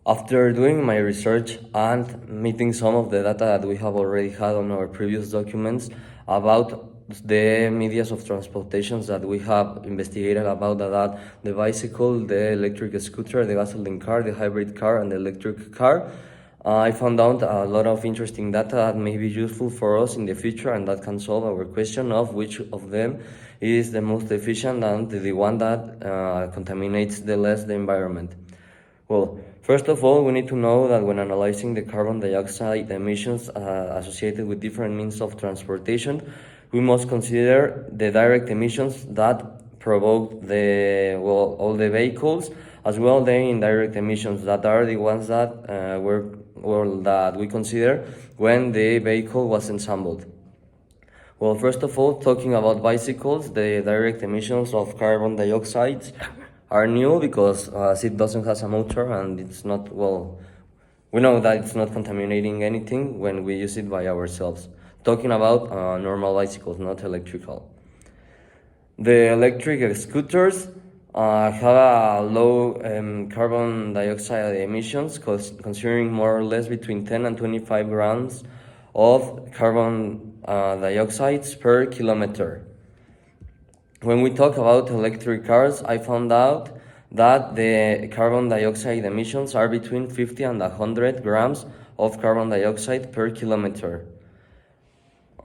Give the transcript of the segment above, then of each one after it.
After doing my research and meeting some of the data that we have already had on our previous documents about the medias of transportations that we have investigated about that the bicycle, the electric scooter, the gasoline car, the hybrid car, and the electric car, I found out a lot of interesting data that may be useful for us in the future and that can solve our question of which of them is the most efficient and the one that contaminates the less the environment. Well, first of all, we need to know that when analyzing the carbon dioxide emissions associated with different means of transportation, we must consider the direct emissions that provoke all the vehicles, as well the indirect emissions that are the ones that that we consider when the vehicle was assembled. Well, first of all, talking about bicycles, the direct emissions of carbon dioxide are new because it doesn't have a motor and it's not, we know that it's not contaminating anything when we use it by ourselves. Talking about normal bicycles, not electrical. The electric scooters have a low carbon dioxide emissions, considering more or less between 10 and 25 grams of carbon dioxide per kilometer. When we talk about electric cars, I found out that the carbon dioxide emissions are between 50 and 100 grams of carbon dioxide per kilometer.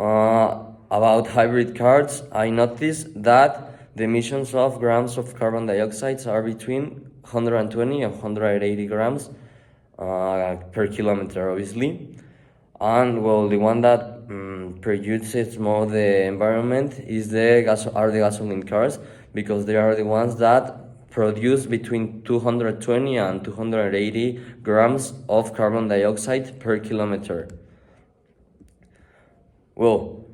About hybrid cars, I noticed that the emissions of grams of carbon dioxide are between 120 and 180 grams per kilometer, obviously. And the one that produces more the environment is the gasoline cars, because they are the ones that produce between 220 and 280 grams of carbon dioxide per kilometer. Well,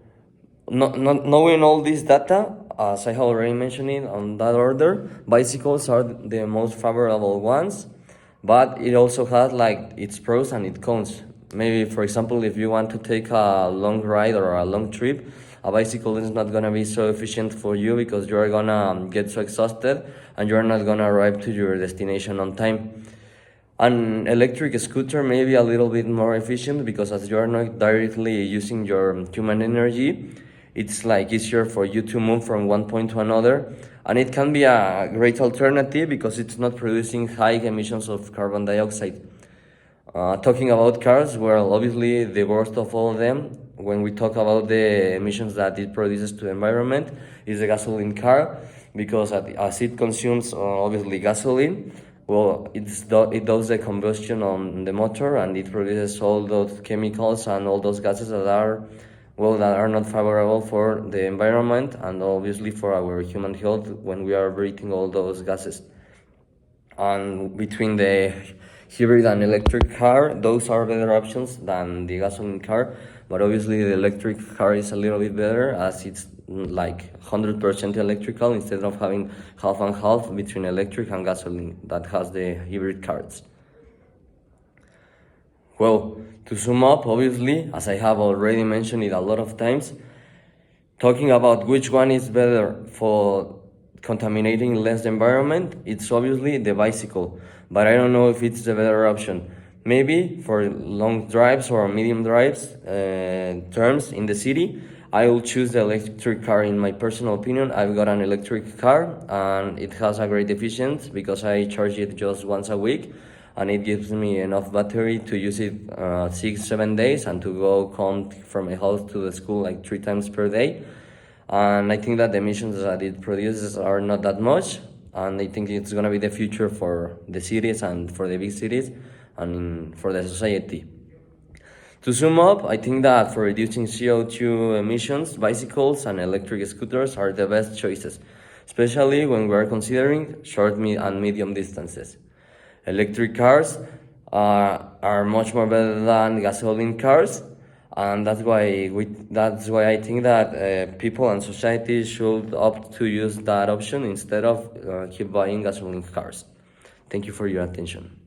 not knowing all this data, as I have already mentioned it on that order, bicycles are the most favorable ones, but it also has its pros and its cons. Maybe, for example, if you want to take a long ride or a long trip, a bicycle is not gonna be so efficient for you because you're gonna get so exhausted and you're not gonna arrive to your destination on time. An electric scooter may be a little bit more efficient because as you are not directly using your human energy, it's easier for you to move from one point to another, and it can be a great alternative because it's not producing high emissions of carbon dioxide. Talking about cars, obviously the worst of all of them, when we talk about the emissions that it produces to the environment, is the gasoline car, because as it consumes obviously gasoline, it does the combustion on the motor and it produces all those chemicals and all those gases that are not favorable for the environment and obviously for our human health when we are breathing all those gases. And between the hybrid and electric car, those are better options than the gasoline car, but obviously the electric car is a little bit better as it's 100% electrical instead of having half and half between electric and gasoline that has the hybrid cars. Well, to sum up, obviously, as I have already mentioned it a lot of times, talking about which one is better for contaminating less the environment, it's obviously the bicycle, but I don't know if it's the better option. Maybe for long drives or medium drives terms in the city, I will choose the electric car. In my personal opinion, I've got an electric car and it has a great efficiency because I charge it just once a week and it gives me enough battery to use it 6-7 days and to come from my house to the school 3 times per day. And I think that the emissions that it produces are not that much, and I think it's gonna be the future for the cities and for the big cities and for the society. To sum up, I think that for reducing CO2 emissions, bicycles and electric scooters are the best choices, especially when we are considering short and medium distances. Electric cars are much more better than gasoline cars, and that's why I think that people and society should opt to use that option instead of keep buying gasoline cars. Thank you for your attention.